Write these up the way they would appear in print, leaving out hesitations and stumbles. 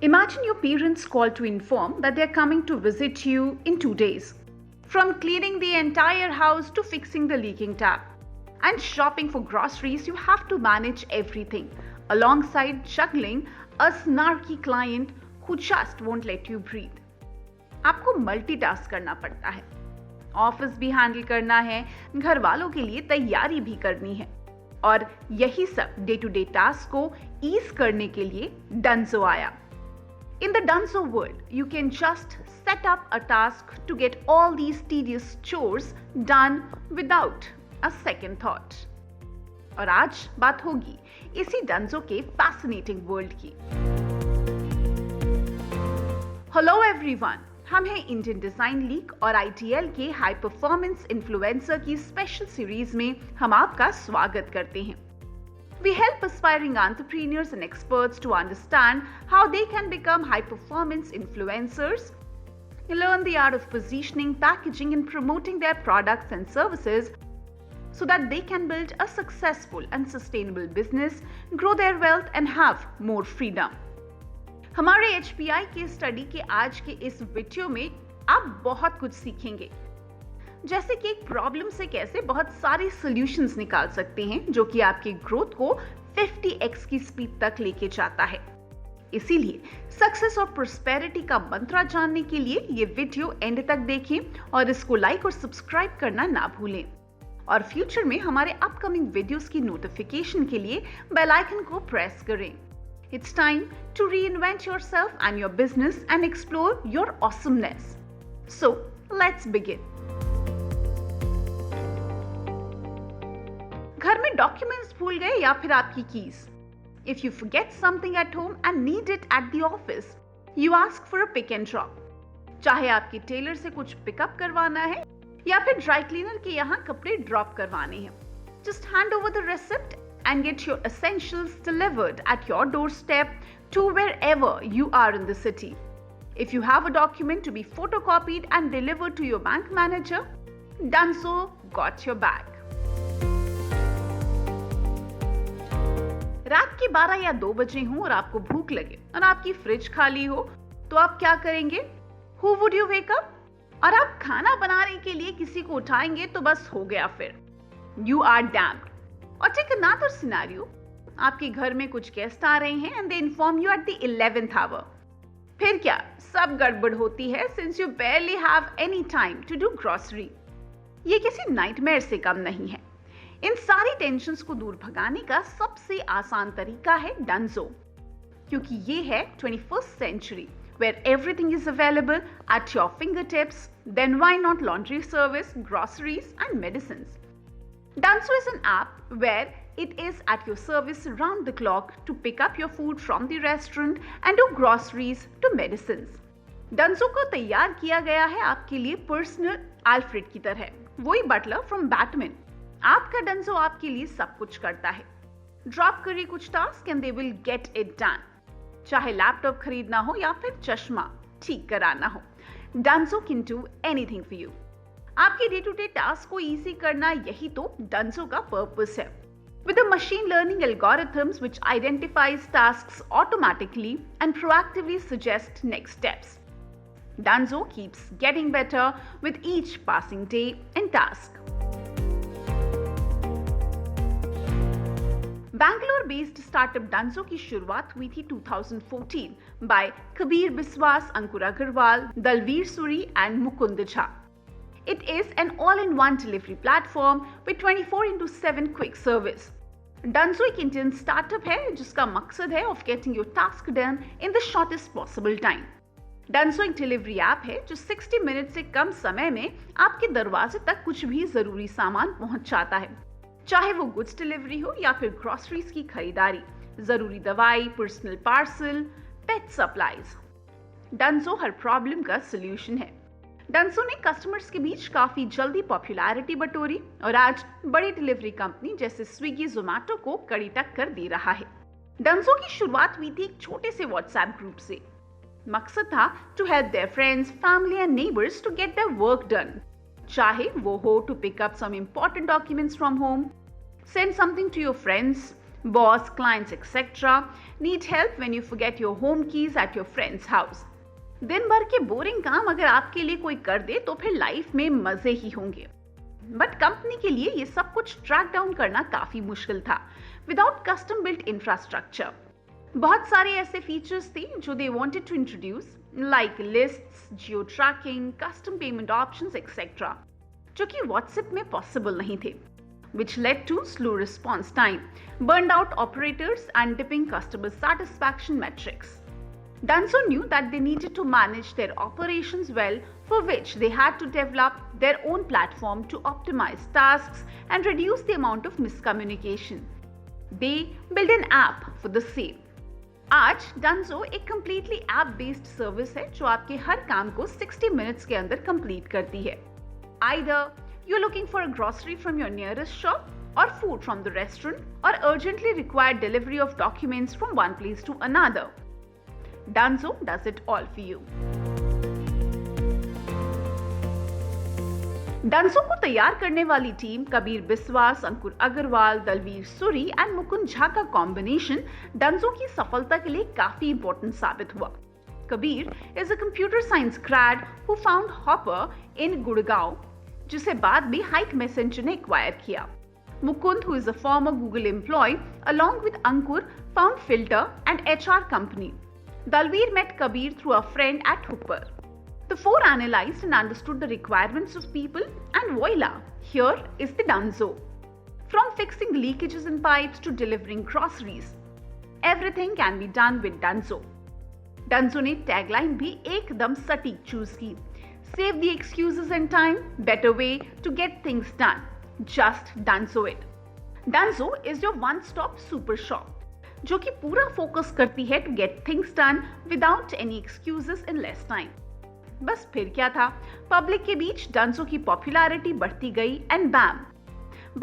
Imagine your parents call to inform that they are coming to visit you in 2 days. From cleaning the entire house to fixing the leaking tap. And shopping for groceries, you have to manage everything, alongside juggling a snarky client who just won't let you breathe. आपको multitask करना पड़ता है, office भी handle करना है, घर वालों के लिए तैयारी भी करनी है और यही सब डे टू डे टास्क को ईज करने के लिए डंजो आया. In the Dunzo world, you can just set up a task to get all these tedious chores done without a second thought. और आज बात होगी इसी Dunzo के fascinating world की. Hello everyone, हम हैं इंडियन डिजाइन लीग और ITL के हाई परफॉर्मेंस इन्फ्लुएंसर की स्पेशल सीरीज में हम आपका स्वागत करते हैं. We help aspiring entrepreneurs and experts to understand how they can become high-performance influencers, learn the art of positioning, packaging, and promoting their products and services so that they can build a successful and sustainable business, grow their wealth, and have more freedom. हमारे HPI के study के आज के इस video में आप बहुत कुछ सीखेंगे, जैसे कि एक प्रॉब्लम से कैसे बहुत सारे सॉल्यूशंस निकाल सकते हैं जो कि आपकी ग्रोथ को 50x की स्पीड तक लेके जाता है. इसीलिए सक्सेस और प्रोस्पेरिटी का मंत्र जानने के लिए ये वीडियो एंड तक देखें और इसको लाइक और सब्सक्राइब करना ना भूलें. और फ्यूचर में हमारे अपकमिंग वीडियोस की नोटिफिकेशन के लिए बेल आइकन को प्रेस करें. It's time to reinvent yourself and your business and explore your awesomeness. So, let's begin. घर में डॉक्यूमेंट्स भूल गए या फिर आपकी keys. If you forget something at home and need it at the office, you ask for a pick and drop. चाहे आपके Taylor से कुछ पिकअप करवाना है या फिर ड्राई क्लीनर के यहाँ कपड़े ड्रॉप करवाने हैं, just hand over the receipt and get your essentials delivered at your doorstep to wherever you are in the city. If you have a document to be photocopied and delivered to your bank manager, Dunzo got your back. रात के 12 या 2 बजे हो और आपको भूख लगे और आपकी फ्रिज खाली हो, तो आप क्या करेंगे? Who would you wake up? और आप खाना बनाने के लिए किसी को उठाएंगे तो बस हो गया फिर. You are damned. और take another scenario, आपके घर में कुछ गेस्ट आ रहे हैं and they inform you at the 11th hour. फिर क्या? सब गड़बड़ होती है since you barely have any time to do grocery. ये किसी नाइटमेयर से कम नहीं है. इन सारी टेंशन्स को दूर भगाने का सबसे आसान तरीका है डंजो, क्योंकि ये है 21st century where everything is available at your fingertips. Then why not laundry service, groceries and medicines? Dunzo is an app where it is at your service round the clock to pick up your food from the restaurant and do groceries to medicines. Dunzo को तैयार किया गया है आपके लिए personal Alfred की तरह, वही बटलर फ्रॉम बैटमैन. आपका डंजो आपके लिए सब कुछ करता है. ड्रॉप करिए कुछ task and they will get it done. चाहे लैपटॉप खरीदना हो या फिर चश्मा ठीक कराना हो, Dunzo can do anything for you. आपके डे टू डे टास्क को इजी करना यही तो डंजो का पर्पस है. With the machine learning algorithms which identifies tasks automatically and proactively suggest next steps, Dunzo keeps getting better with each passing day and task. Bangalore based startup Dunzo की शुरुआत हुई थी 2014 by Kabir Biswas, Ankur Agarwal, Dalvir Suri and Mukund Jha. It is an all-in-one delivery platform with 24/7 quick service. Dunzo एक Indian startup है जिसका मकसद है of getting your task done in the shortest possible time. Dunzo एक डिलीवरी ऐप है जो 60 मिनट से कम समय में आपके दरवाजे तक कुछ भी जरूरी सामान पहुंचाता है, चाहे वो गुड्स डिलीवरी हो या फिर ग्रोसरीज की खरीदारी, जरूरी दवाई, पर्सनल पार्सल, पेट सप्लाईज. डंजो हर प्रॉब्लम का सोल्यूशन है. डंजो ने कस्टमर्स के बीच काफी जल्दी पॉपुलैरिटी बटोरी और आज बड़ी डिलीवरी कंपनी जैसे स्विगी, जोमैटो को कड़ी टक्कर दे रहा है. डंजो की शुरुआत हुई थी एक छोटे से व्हाट्सएप ग्रुप से. मकसद था to help their friends, family and neighbours to get their work done, चाहे वो हो to pick up some important documents from home, send something to your friends, Boss, clients, etc. need help when you forget your home keys at your friend's house. दिन भर के boring काम अगर आपके लिए कोई कर दे तो फिर लाइफ में मजे ही होंगे. बट कंपनी के लिए ये सब कुछ ट्रैक डाउन करना काफी मुश्किल था विदाउट कस्टम बिल्ट इंफ्रास्ट्रक्चर. बहुत सारे ऐसे फीचर्स थे जो they wanted to introduce like lists, geo tracking, custom payment options etcetera, जो कि व्हाट्सएप में पॉसिबल नहीं थे, which led to slow response time, burned out operators, and dipping customer satisfaction metrics. Dunzo knew that they needed to manage their operations well, for which they had to develop their own platform to optimize tasks and reduce the amount of miscommunication. They built an app for the same. आज Dunzo एक completely app-based service है जो आपके हर काम को 60 minutes के अंदर complete करती है. Either you're looking for a grocery from your nearest shop, or food from the restaurant, or urgently require delivery of documents from one place to another. Dunzo does it all for you. Dunzo को तैयार करने वाली team Kabir Biswas, Ankur Agarwal, Dalvir Suri and Mukund Jha का combination Dunzo की सफलता के लिए काफी इंपॉर्टेंट साबित हुआ. Kabir is a computer science grad who found Hopper in Gurgaon, जिसे बाद में हाइक मैसेंजर ने एक्वायर किया. Mukund, who is a former Google employee, along with Ankur, found Filter, an HR company. Dalveer met Kabir through a friend at Hopper. The four analyzed and understood the requirements of people, and voila, here is the Dunzo. From fixing leakages in pipes to delivering groceries, everything can be done with Dunzo. Dunzo ने tagline भी एकदम सटीक choose की. Save the excuses and time, better way to get things done. Just Dunzo it. Dunzo is your one-stop super shop, जो कि पूरा focus करती है to get things done without any excuses in less time. बस फिर क्या था, public के बीच Dunzo की पॉपुलैरिटी बढ़ती गई and bam!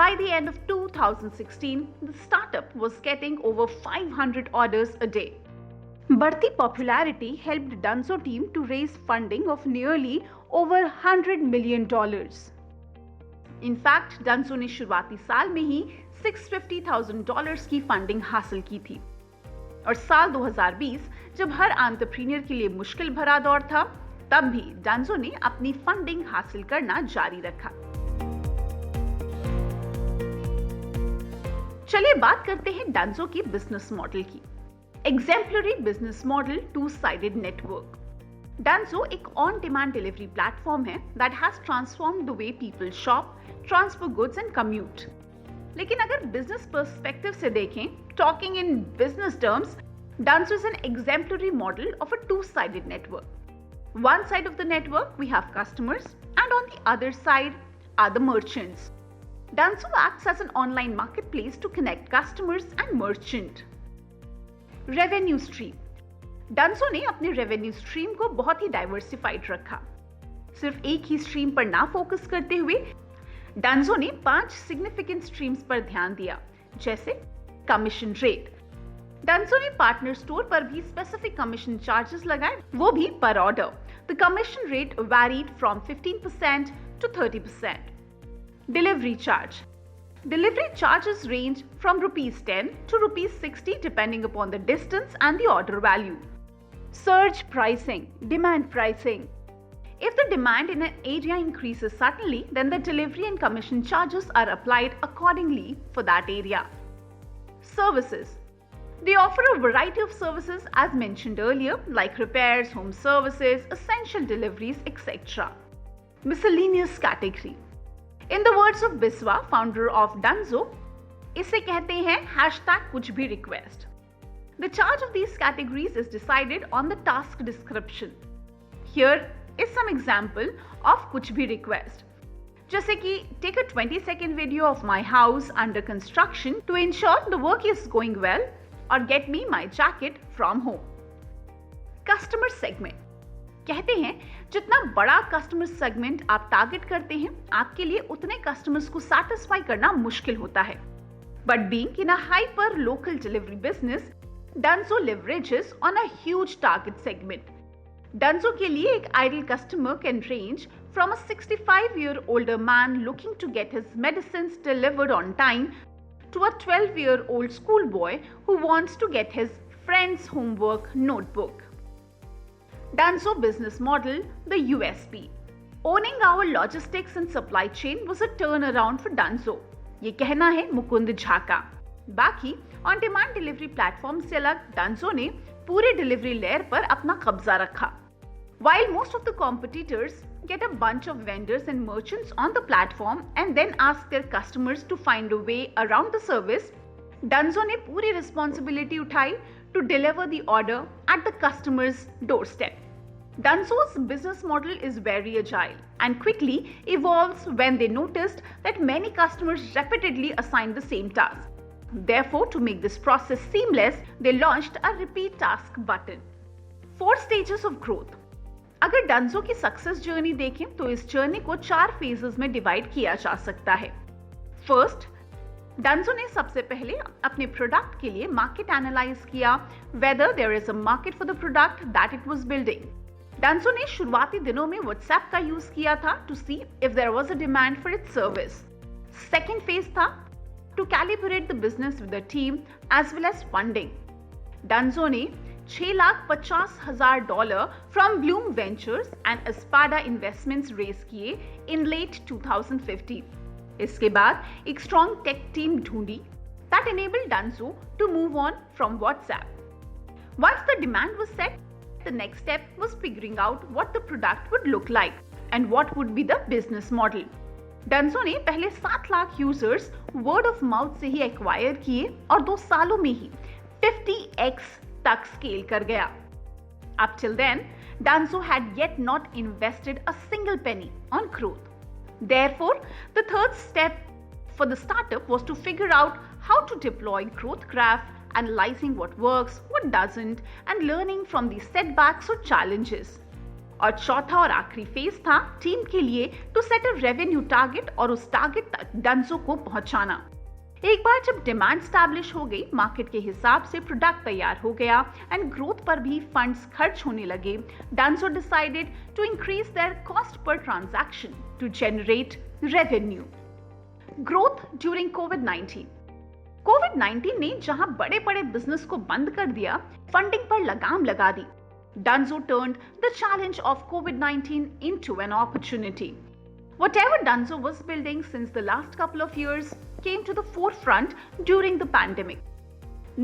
By the end of 2016, the startup was getting over 500 orders a day. बढ़ती popularity helped Dunzo team to raise funding of nearly over $100 million. In fact, Dunzo ने शुरुआती साल में ही $650,000 की फंडिंग हासिल की थी. और साल 2020 जब हर एंटरप्रेन्योर के लिए मुश्किल भरा दौर था, तब भी Dunzo ने अपनी फंडिंग हासिल करना जारी रखा. चलिए बात करते हैं Dunzo की बिजनेस मॉडल की. Exemplary business model, two-sided network. Dunzo एक on-demand delivery platform है that has transformed the way people shop, transfer goods and commute. लेकिन अगर business perspective से देखें, talking in business terms, Dunzo is an exemplary model of a two-sided network. One side of the network we have customers, and on the other side are the merchants. Dunzo acts as an online marketplace to connect customers and merchant. Revenue stream. Dunzo ने अपने revenue stream को बहुत ही diversified रखा. सिर्फ एक ही stream पर ना focus करते हुए Dunzo ने 5 सिग्निफिकेंट स्ट्रीम्स पर ध्यान दिया, जैसे कमीशन रेट. Dunzo ने पार्टनर स्टोर पर भी स्पेसिफिक कमीशन चार्जेस लगाए, वो भी पर order. The commission rate varied from 15% to 30%. Delivery charge. Delivery charges range from ₹10 to ₹60 depending upon the distance and the order value. Surge pricing, demand pricing. If the demand in an area increases suddenly, then the delivery and commission charges are applied accordingly for that area. Services. They offer a variety of services as mentioned earlier, like repairs, home services, essential deliveries, etc. Miscellaneous category. In the words of Biswa, founder of Dunzo, इसे कहते हैं #कुछ भी request. The charge of these categories is decided on the task description. Here is some example of कुछ भी request. जैसे कि take a 20-second video of my house under construction to ensure the work is going well, or get me my jacket from home. Customer segment. कहते हैं जितना बड़ा customer segment आप target करते हैं, आपके लिए उतने कस्टमर्स को सैटिस्फाई करना मुश्किल होता है. But being in a hyper local delivery business, Dunzo leverages on a huge target segment. Dunzo के लिए एक ideal customer can range from a 65-year-older man looking to get his medicines delivered on time to a 12-year-old schoolboy who wants to get his friend's homework notebook. Dunzo business model, the USP. Owning our logistics and supply chain was a turnaround for Dunzo. ये कहना है मुकुंद झा का। बाकी on demand delivery platform से अलग Dunzo ने पूरे delivery layer पर अपना कब्जा रखा। While most of the competitors get a bunch of vendors and merchants on the platform and then ask their customers to find a way around the service, Dunzo ने पूरी responsibility उठाई to deliver the order at the customer's doorstep. Dunzo's business model is very agile and quickly evolves when they noticed that many customers repeatedly assign the same task. Therefore, to make this process seamless, they launched a repeat task button. 4 stages of growth. अगर Dunzo की success journey देखें तो इस journey को 4 phases में divide किया जा सकता है। फर्स्ट, Dunzo ने सबसे पहले अपने प्रोडक्ट के लिए मार्केट एनालाइज किया whether there is a market for the product that it was building. Dunzo ने शुरुआती दिनों में WhatsApp का यूज किया था to see if there was a demand for its service. Second phase था to calibrate the business with the team as well as funding. Dunzo ने $650,000 from Bloom Ventures and Espada Investments raise किए in late 2015. इसके बाद एक strong tech team ढूंढी that enabled Dunzo to move on from WhatsApp. Once the demand was set, the next step was figuring out what the product would look like and what would be the business model. Dunzo ने पहले 7 lakh users word of mouth से ही acquire किए और 2 सालों में ही 50x तक scale कर गया. Up till then, Dunzo had yet not invested a single penny on growth. Therefore, the third step for the startup was to figure out how to deploy growth graph, analyzing what works, what doesn't, and learning from the setbacks or challenges. और चौथा और आखिरी phase था team के लिए to set a revenue target और उस target तक Dunzo को पहुंचाना. एक बार जब डिमांड स्टैब्लिश हो गई, मार्केट के हिसाब से प्रोडक्ट तैयार हो गया एंड ग्रोथ पर भी फंड्स खर्च होने लगे, Dunzo decided to increase their cost per transaction to generate revenue. Growth during कोविड-19 ने जहां बड़े बड़े बिजनेस को बंद कर दिया, फंडिंग पर लगाम लगा दी. Dunzo turned the challenge of COVID-19 into an opportunity. Whatever Dunzo was building since the last couple of years came to the forefront during the pandemic.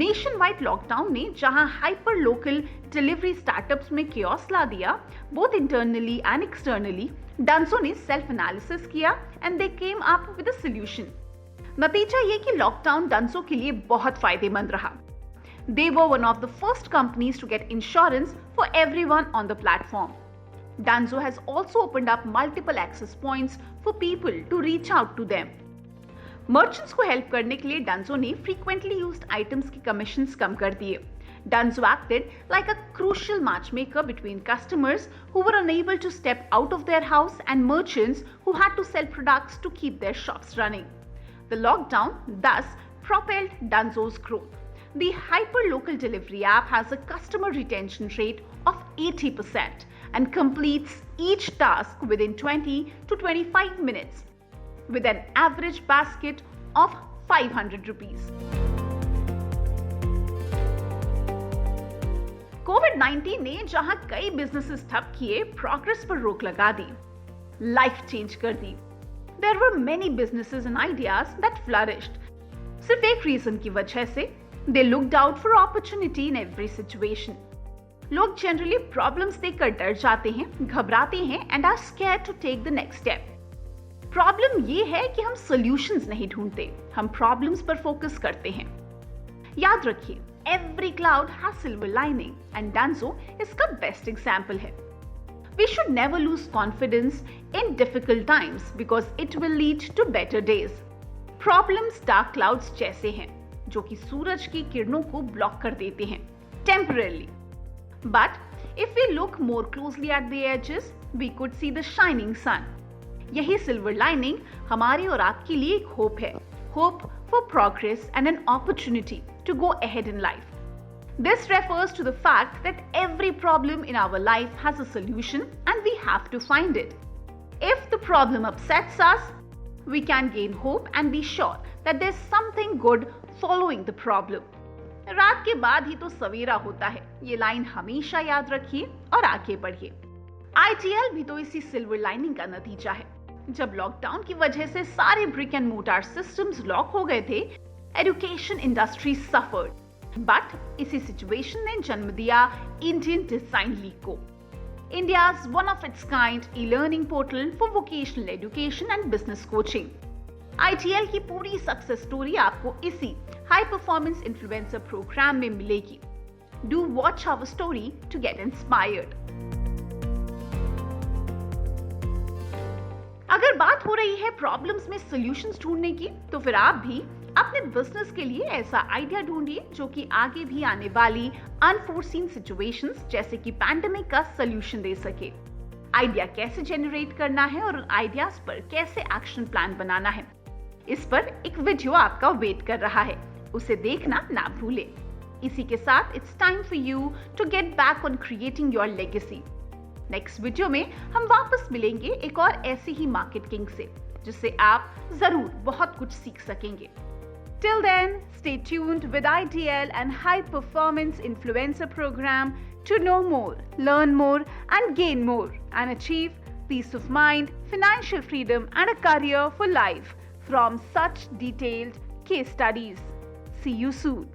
Nationwide lockdown ने जहां hyper local delivery startups में chaos ला दिया, both internally and externally, Dunzo ने self analysis किया and they came up with a solution. नतीजा ये कि lockdown Dunzo के लिए बहुत फायदेमंद रहा. They were one of the first companies to get insurance for everyone on the platform. Dunzo has also opened up multiple access points for people to reach out to them. Merchants को help करने के लिए Dunzo ने frequently used items की commissions कम कर दिए. Dunzo acted like a crucial matchmaker between customers who were unable to step out of their house and merchants who had to sell products to keep their shops running. The lockdown thus propelled Dunzo's growth. The hyper-local delivery app has a customer retention rate of 80% and completes each task within 20 to 25 minutes with an average basket of 500 rupees. COVID-19 ने जहां कई businesses ठप किए, progress पर रोक लगा दी, life change कर दी. There were many businesses and ideas that flourished. सिर्फ एक रीजन की वजह से, they looked out for opportunity in every situation. लोग जनरली प्रॉब्लम्स देखकर डर जाते हैं, घबराते हैं and are scared to take the next step. Problem ये है कि हम सॉल्यूशंस नहीं ढूंढते, हम प्रॉब्लम्स पर फोकस करते हैं. याद रखिए, every cloud has silver lining and Dunzo इसका बेस्ट एग्जाम्पल है. We should never lose confidence in difficult times because it will lead to better days. Problems dark clouds जैसे हैं, जो कि सूरज की किरणों को ब्लॉक कर देते हैं temporarily. But if we look more closely at the edges, we could see the shining sun. यही silver lining हमारे और आपके लिए एक hope है. Hope for progress and an opportunity to go ahead in life. This refers to the fact that every problem in our life has a solution and we have to find it. If the problem upsets us, we can gain hope and be sure that there's something good following the problem. रात के बाद ही तो सवेरा होता है, ये line हमेशा याद रखिए और आगे बढ़िए। ITL भी तो इसी सिल्वर लाइनिंग का नतीजा है। जब लॉकडाउन की वजह से सारे brick and mortar systems lock हो गए थे, एजुकेशन इंडस्ट्री सफर्ड, बट इसी सिचुएशन ने जन्म दिया इंडियन डिजाइन लीग को, India's one of its kind e-learning portal for vocational education and business coaching. ITL की पूरी सक्सेस स्टोरी आपको इसी हाई परफॉर्मेंस इन्फ्लुएंसर प्रोग्राम में मिलेगी। Do watch our story to get inspired. अगर बात हो रही है प्रॉब्लम्स में सॉल्यूशंस ढूंढने की, तो फिर आप भी अपने बिजनेस के लिए ऐसा आइडिया ढूंढिए जो कि आगे भी आने वाली अनफोर्सीन सिचुएशंस जैसे कि पैंडेमिक का सॉल्यूशन दे सके। आइडिया कैसे जनरेट करना है और उन आइडियाज पर कैसे एक्शन प्लान बनाना है, इस पर एक वीडियो आपका वेट कर रहा है, उसे देखना ना भूलें। इसी के साथ it's time for you to get back on creating your legacy. Next video में हम वापस मिलेंगे एक और ऐसी ही मार्केट किंग से, जिससे आप जरूर बहुत कुछ सीख सकेंगे। Till then, stay tuned with ITL and High Performance Influencer Program to know more, learn more, and gain more, and achieve peace of mind, financial freedom, and a career for life from such detailed case studies. See you soon.